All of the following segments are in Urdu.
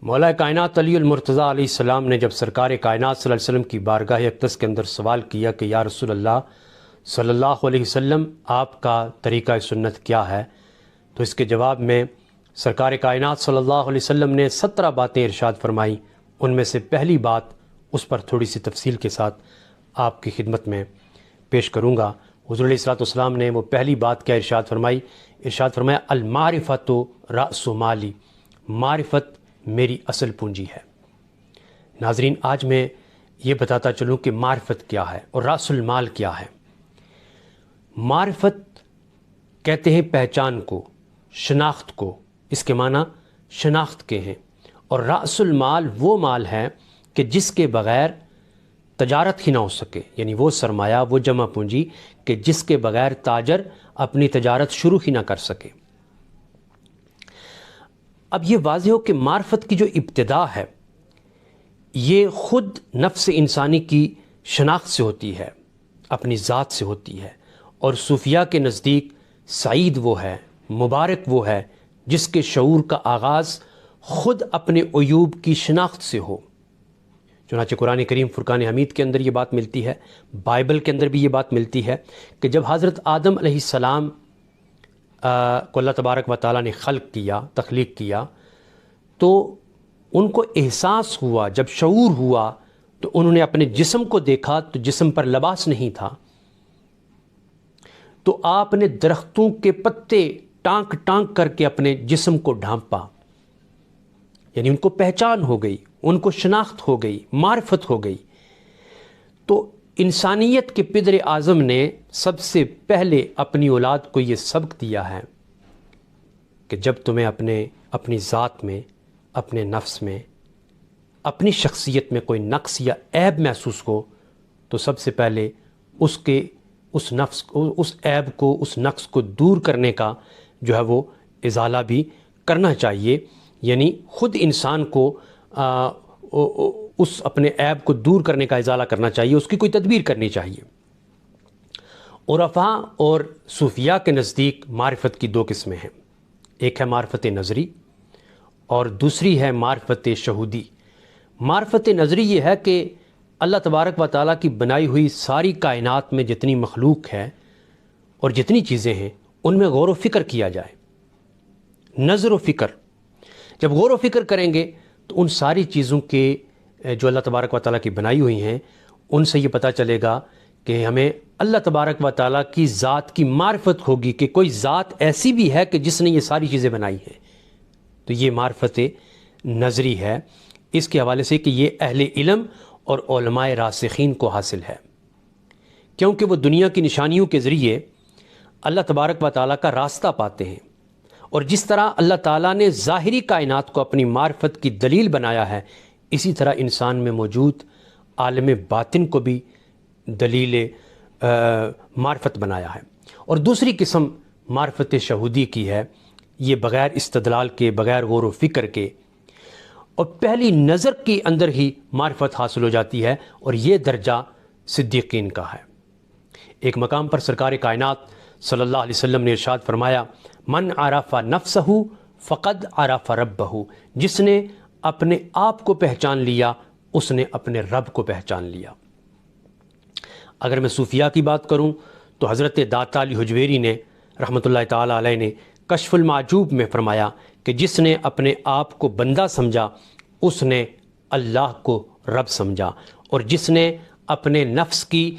مولا کائنات علی المرتضیٰ علیہ السلام نے جب سرکار کائنات صلی اللہ علیہ وسلم کی بارگاہ اقدس کے اندر سوال کیا کہ یا رسول اللہ صلی اللہ علیہ وسلم آپ کا طریقہ سنت کیا ہے، تو اس کے جواب میں سرکار کائنات صلی اللہ علیہ وسلم نے 17 باتیں ارشاد فرمائیں۔ ان میں سے پہلی بات، اس پر تھوڑی سی تفصیل کے ساتھ آپ کی خدمت میں پیش کروں گا۔ حضور علیہ الصلوۃ والسلام نے وہ پہلی بات کیا ارشاد فرمائی؟ ارشاد فرمایا المعرفۃ رأس مالی، معرفت میری اصل پونجی ہے۔ ناظرین، آج میں یہ بتاتا چلوں کہ معرفت کیا ہے اور رأس المال کیا ہے۔ معرفت کہتے ہیں پہچان کو، شناخت کو، اس کے معنی شناخت کے ہیں، اور رأس المال وہ مال ہے کہ جس کے بغیر تجارت ہی نہ ہو سکے، یعنی وہ سرمایہ، وہ جمع پونجی کہ جس کے بغیر تاجر اپنی تجارت شروع ہی نہ کر سکے۔ اب یہ واضح ہو کہ معرفت کی جو ابتدا ہے یہ خود نفس انسانی کی شناخت سے ہوتی ہے، اپنی ذات سے ہوتی ہے، اور صوفیاء کے نزدیک سعید وہ ہے، مبارک وہ ہے جس کے شعور کا آغاز خود اپنے عیوب کی شناخت سے ہو۔ چنانچہ قرآن کریم فرقان حمید کے اندر یہ بات ملتی ہے، بائبل کے اندر بھی یہ بات ملتی ہے کہ جب حضرت آدم علیہ السلام کو اللہ تبارک و تعالیٰ نے خلق کیا، تخلیق کیا، تو ان کو احساس ہوا، جب شعور ہوا تو انہوں نے اپنے جسم کو دیکھا تو جسم پر لباس نہیں تھا، تو آپ نے درختوں کے پتے ٹانک ٹانک کر کے اپنے جسم کو ڈھانپا، یعنی ان کو پہچان ہو گئی، ان کو شناخت ہو گئی، معرفت ہو گئی۔ تو انسانیت کے پدر اعظم نے سب سے پہلے اپنی اولاد کو یہ سبق دیا ہے کہ جب تمہیں اپنی ذات میں، اپنے نفس میں، اپنی شخصیت میں کوئی نقص یا عیب محسوس ہو تو سب سے پہلے اس عیب کو، اس نقص کو دور کرنے کا جو ہے وہ ازالہ بھی کرنا چاہیے، یعنی خود انسان کو اس اپنے عیب کو دور کرنے کا ازالہ کرنا چاہیے، اس کی کوئی تدبیر کرنی چاہیے۔ عرفاء اور صوفیاء کے نزدیک معرفت کی دو قسمیں ہیں، ایک ہے معرفت نظری اور دوسری ہے معرفت شہودی۔ معرفت نظری یہ ہے کہ اللہ تبارک و تعالیٰ کی بنائی ہوئی ساری کائنات میں جتنی مخلوق ہے اور جتنی چیزیں ہیں ان میں غور و فکر کیا جائے، نظر و فکر۔ جب غور و فکر کریں گے تو ان ساری چیزوں کے جو اللہ تبارک و تعالیٰ کی بنائی ہوئی ہیں ان سے یہ پتہ چلے گا کہ ہمیں اللہ تبارک و تعالیٰ کی ذات کی معرفت ہوگی کہ کوئی ذات ایسی بھی ہے کہ جس نے یہ ساری چیزیں بنائی ہیں۔ تو یہ معرفت نظری ہے، اس کے حوالے سے کہ یہ اہل علم اور علماء راسخین کو حاصل ہے، کیونکہ وہ دنیا کی نشانیوں کے ذریعے اللہ تبارک و تعالیٰ کا راستہ پاتے ہیں، اور جس طرح اللہ تعالیٰ نے ظاہری کائنات کو اپنی معرفت کی دلیل بنایا ہے، اسی طرح انسان میں موجود عالم باطن کو بھی دلیل معرفت بنایا ہے۔ اور دوسری قسم معرفت شہودی کی ہے، یہ بغیر استدلال کے، بغیر غور و فکر کے اور پہلی نظر کے اندر ہی معرفت حاصل ہو جاتی ہے، اور یہ درجہ صدیقین کا ہے۔ ایک مقام پر سرکار کائنات صلی اللہ علیہ وسلم نے ارشاد فرمایا من عرف نفسہ فقد عرف ربہ، جس نے اپنے آپ کو پہچان لیا اس نے اپنے رب کو پہچان لیا۔ اگر میں صوفیاء کی بات کروں تو حضرت داتا علی حجویری نے رحمۃ اللہ تعالیٰ علیہ نے کشف المعجوب میں فرمایا کہ جس نے اپنے آپ کو بندہ سمجھا اس نے اللہ کو رب سمجھا، اور جس نے اپنے نفس کی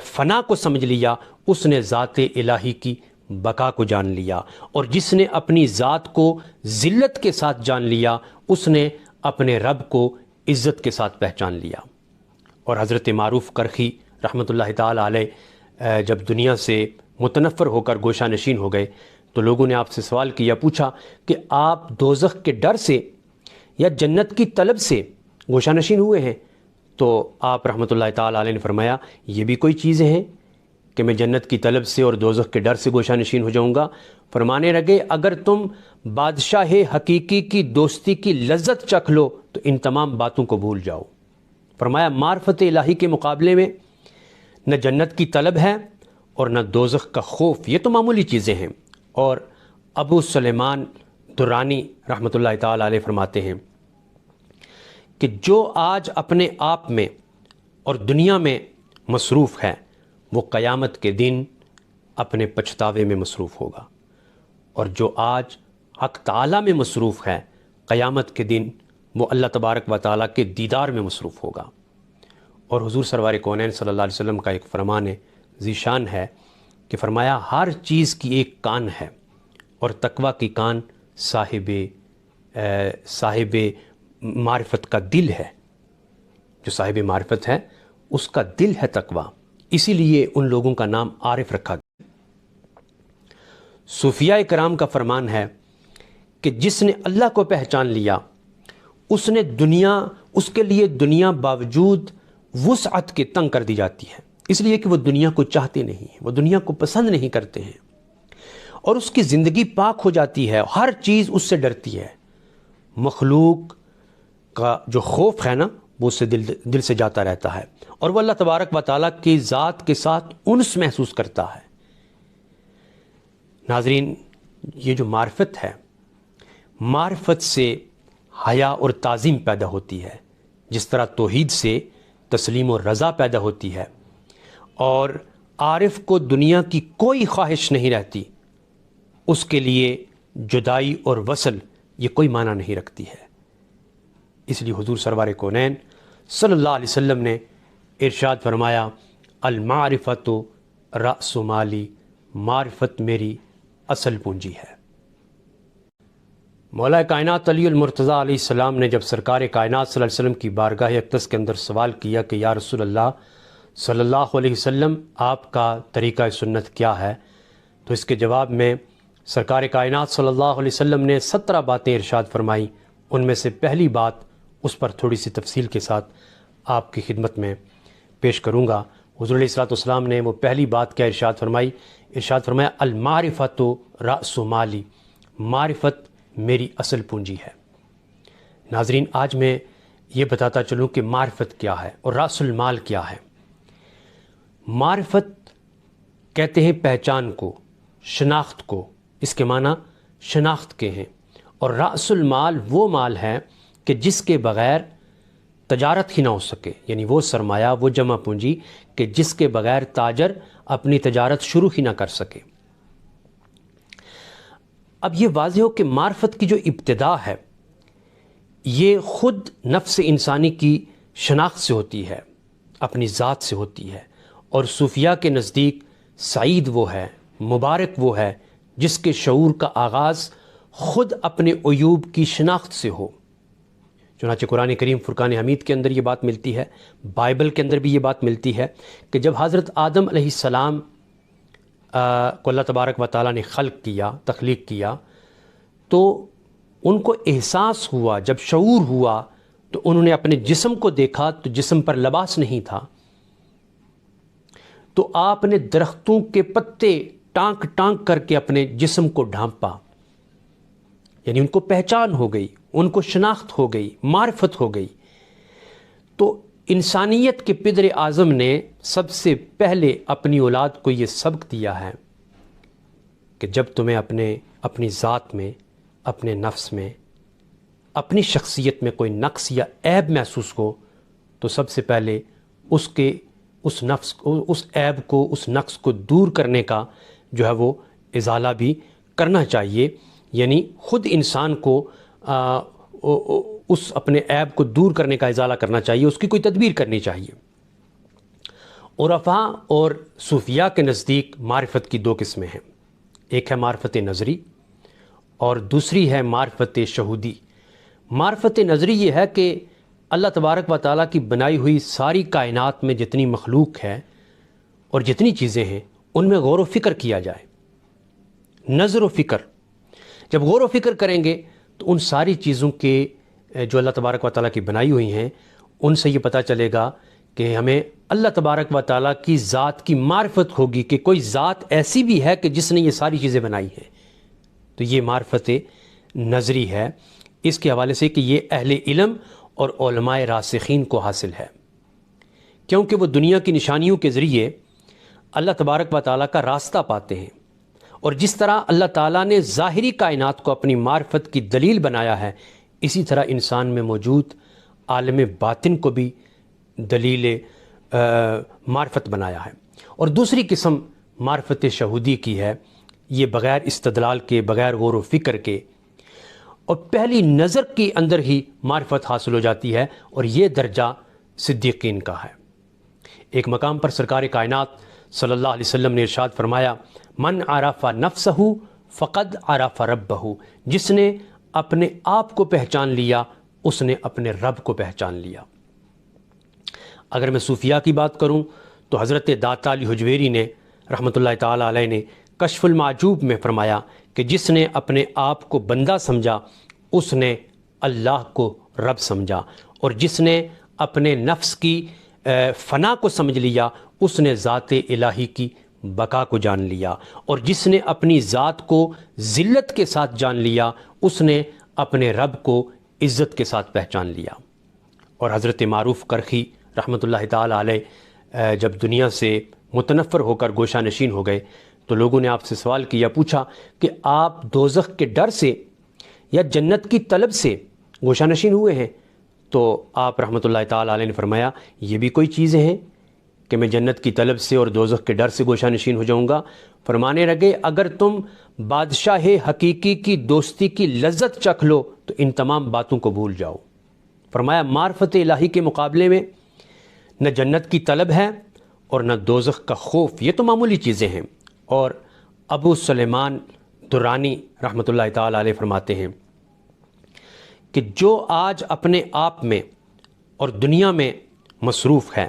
فنا کو سمجھ لیا اس نے ذات الہی کی بقا کو جان لیا، اور جس نے اپنی ذات کو ذلت کے ساتھ جان لیا اس نے اپنے رب کو عزت کے ساتھ پہچان لیا۔ اور حضرت معروف کرخی رحمۃ اللہ تعالیٰ علیہ جب دنیا سے متنفر ہو کر گوشہ نشین ہو گئے تو لوگوں نے آپ سے سوال کیا، پوچھا کہ آپ دوزخ کے ڈر سے یا جنت کی طلب سے گوشہ نشین ہوئے ہیں؟ تو آپ رحمۃ اللہ تعالیٰ علیہ نے فرمایا یہ بھی کوئی چیزیں ہیں کہ میں جنت کی طلب سے اور دوزخ کے ڈر سے گوشہ نشین ہو جاؤں گا؟ فرمانے لگے اگر تم بادشاہ حقیقی کی دوستی کی لذت چکھ لو تو ان تمام باتوں کو بھول جاؤ۔ فرمایا معرفت الہی کے مقابلے میں نہ جنت کی طلب ہے اور نہ دوزخ کا خوف، یہ تو معمولی چیزیں ہیں۔ اور ابو سلیمان درانی رحمۃ اللہ تعالیٰ علیہ فرماتے ہیں کہ جو آج اپنے آپ میں اور دنیا میں مصروف ہے وہ قیامت کے دن اپنے پچھتاوے میں مصروف ہوگا، اور جو آج حق تعالیٰ میں مصروف ہے قیامت کے دن وہ اللہ تبارک و تعالیٰ کے دیدار میں مصروف ہوگا۔ اور حضور سرور کونین صلی اللہ علیہ وسلم کا ایک فرمان ذیشان ہے کہ فرمایا ہر چیز کی ایک کان ہے، اور تقویٰ کی کان صاحب معرفت کا دل ہے۔ جو صاحب معرفت ہے اس کا دل ہے تقویٰ، اسی لیے ان لوگوں کا نام عارف رکھا گیا۔ صوفیاء کرام کا فرمان ہے کہ جس نے اللہ کو پہچان لیا اس کے لیے دنیا باوجود وسعت کے تنگ کر دی جاتی ہے، اس لیے کہ وہ دنیا کو چاہتے نہیں ہیں، وہ دنیا کو پسند نہیں کرتے ہیں، اور اس کی زندگی پاک ہو جاتی ہے، ہر چیز اس سے ڈرتی ہے۔ مخلوق کا جو خوف ہے نا وہ اس سے دل سے جاتا رہتا ہے، اور وہ اللہ تبارک و تعالیٰ کی ذات کے ساتھ انس محسوس کرتا ہے۔ ناظرین، یہ جو معرفت ہے، معرفت سے حیا اور تعظیم پیدا ہوتی ہے، جس طرح توحید سے تسلیم و رضا پیدا ہوتی ہے، اور عارف کو دنیا کی کوئی خواہش نہیں رہتی، اس کے لیے جدائی اور وصل یہ کوئی معنی نہیں رکھتی ہے۔ اس لیے حضور سرور کونین صلی اللہ علیہ وسلم نے ارشاد فرمایا، المعرفت رأس مالی، معرفت میری اصل پونجی ہے۔ مولا کائنات علی المرتضیٰ علیہ السلام نے جب سرکار کائنات صلی اللہ علیہ وسلم کی بارگاہ اقدس کے اندر سوال کیا کہ یا رسول اللہ صلی اللہ علیہ وسلم آپ کا طریقہ سنت کیا ہے، تو اس کے جواب میں سرکار کائنات صلی اللہ علیہ وسلم نے 17 باتیں ارشاد فرمائیں۔ ان میں سے پہلی بات، اس پر تھوڑی سی تفصیل کے ساتھ آپ کی خدمت میں پیش کروں گا۔ حضور علیہ السلام نے وہ پہلی بات کیا ارشاد فرمائی؟ ارشاد فرمایا المعرفت رأس مالی، معرفت میری اصل پونجی ہے۔ ناظرین، آج میں یہ بتاتا چلوں کہ معرفت کیا ہے اور رأس المال کیا ہے۔ معرفت کہتے ہیں پہچان کو، شناخت کو، اس کے معنی شناخت کے ہیں، اور رأس المال وہ مال ہے کہ جس کے بغیر تجارت ہی نہ ہو سکے، یعنی وہ سرمایہ، وہ جمع پونجی کہ جس کے بغیر تاجر اپنی تجارت شروع ہی نہ کر سکے۔ اب یہ واضح ہو کہ معرفت کی جو ابتدا ہے یہ خود نفس انسانی کی شناخت سے ہوتی ہے، اپنی ذات سے ہوتی ہے، اور صوفیاء کے نزدیک سعید وہ ہے، مبارک وہ ہے جس کے شعور کا آغاز خود اپنے عیوب کی شناخت سے ہو۔ چنانچہ قرآن کریم فرقان حمید کے اندر یہ بات ملتی ہے، بائبل کے اندر بھی یہ بات ملتی ہے کہ جب حضرت آدم علیہ السلام کو اللہ تبارک و تعالیٰ نے خلق کیا، تخلیق کیا، تو ان کو احساس ہوا، جب شعور ہوا تو انہوں نے اپنے جسم کو دیکھا تو جسم پر لباس نہیں تھا، تو آپ نے درختوں کے پتے ٹانک ٹانک کر کے اپنے جسم کو ڈھانپا، یعنی ان کو پہچان ہو گئی، ان کو شناخت ہو گئی، معرفت ہو گئی۔ تو انسانیت کے پدر اعظم نے سب سے پہلے اپنی اولاد کو یہ سبق دیا ہے کہ جب تمہیں اپنی ذات میں، اپنے نفس میں، اپنی شخصیت میں کوئی نقص یا عیب محسوس ہو تو سب سے پہلے اس عیب کو، اس نقص کو دور کرنے کا جو ہے وہ ازالہ بھی کرنا چاہیے، یعنی خود انسان کو اس اپنے عیب کو دور کرنے کا ازالہ کرنا چاہیے، اس کی کوئی تدبیر کرنی چاہیے۔ عرفاء اور صوفیاء کے نزدیک معرفت کی 2 قسمیں ہیں، ایک ہے معرفت نظری اور دوسری ہے معرفت شہودی۔ معرفت نظری یہ ہے کہ اللہ تبارک و تعالیٰ کی بنائی ہوئی ساری کائنات میں جتنی مخلوق ہے اور جتنی چیزیں ہیں ان میں غور و فکر کیا جائے، نظر و فکر۔ جب غور و فکر کریں گے تو ان ساری چیزوں کے جو اللہ تبارک و تعالیٰ کی بنائی ہوئی ہیں ان سے یہ پتہ چلے گا کہ ہمیں اللہ تبارک و تعالیٰ کی ذات کی معرفت ہوگی کہ کوئی ذات ایسی بھی ہے کہ جس نے یہ ساری چیزیں بنائی ہیں۔ تو یہ معرفت نظری ہے، اس کے حوالے سے کہ یہ اہل علم اور علماء راسخین کو حاصل ہے، کیونکہ وہ دنیا کی نشانیوں کے ذریعے اللہ تبارک و تعالیٰ کا راستہ پاتے ہیں، اور جس طرح اللہ تعالیٰ نے ظاہری کائنات کو اپنی معرفت کی دلیل بنایا ہے، اسی طرح انسان میں موجود عالم باطن کو بھی دلیل معرفت بنایا ہے۔ اور دوسری قسم معرفت شہودی کی ہے، یہ بغیر استدلال کے، بغیر غور و فکر کے اور پہلی نظر کے اندر ہی معرفت حاصل ہو جاتی ہے، اور یہ درجہ صدیقین کا ہے۔ ایک مقام پر سرکار کائنات صلی اللہ علیہ وسلم نے ارشاد فرمایا، من عرف نفسہ فقد عرف ربہ، جس نے اپنے آپ کو پہچان لیا اس نے اپنے رب کو پہچان لیا۔ اگر میں صوفیاء کی بات کروں تو حضرت داتا علی حجویری نے رحمۃ اللہ تعالیٰ علیہ نے کشف المعجوب میں فرمایا کہ جس نے اپنے آپ کو بندہ سمجھا اس نے اللہ کو رب سمجھا، اور جس نے اپنے نفس کی فنا کو سمجھ لیا اس نے ذات الہی کی بقا کو جان لیا، اور جس نے اپنی ذات کو ذلت کے ساتھ جان لیا اس نے اپنے رب کو عزت کے ساتھ پہچان لیا۔ اور حضرت معروف کرخی رحمۃ اللہ تعالیٰ علیہ جب دنیا سے متنفر ہو کر گوشہ نشین ہو گئے تو لوگوں نے آپ سے سوال کیا، پوچھا کہ آپ دوزخ کے ڈر سے یا جنت کی طلب سے گوشہ نشین ہوئے ہیں؟ تو آپ رحمۃ اللہ تعالیٰ علیہ نے فرمایا، یہ بھی کوئی چیزیں ہیں کہ میں جنت کی طلب سے اور دوزخ کے ڈر سے گوشہ نشین ہو جاؤں گا؟ فرمانے لگے، اگر تم بادشاہ حقیقی کی دوستی کی لذت چکھ لو تو ان تمام باتوں کو بھول جاؤ۔ فرمایا معرفت الہی کے مقابلے میں نہ جنت کی طلب ہے اور نہ دوزخ کا خوف، یہ تو معمولی چیزیں ہیں۔ اور ابو سلیمان درانی رحمۃ اللہ تعالیٰ علیہ فرماتے ہیں کہ جو آج اپنے آپ میں اور دنیا میں مصروف ہے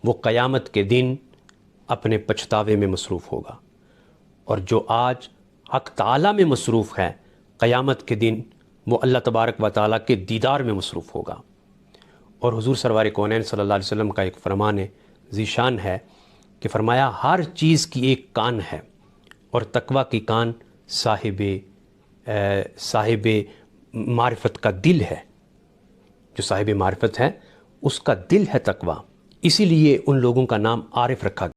وہ قیامت کے دن اپنے پچھتاوے میں مصروف ہوگا، اور جو آج حق تعالیٰ میں مصروف ہے قیامت کے دن وہ اللہ تبارک و تعالیٰ کے دیدار میں مصروف ہوگا۔ اور حضور سرور کونین صلی اللہ علیہ وسلم کا ایک فرمان ذیشان ہے کہ فرمایا ہر چیز کی ایک کان ہے، اور تقویٰ کی کان صاحب معرفت کا دل ہے۔ جو صاحب معرفت ہے اس کا دل ہے تقویٰ، اسی لیے ان لوگوں کا نام عارف رکھا گیا۔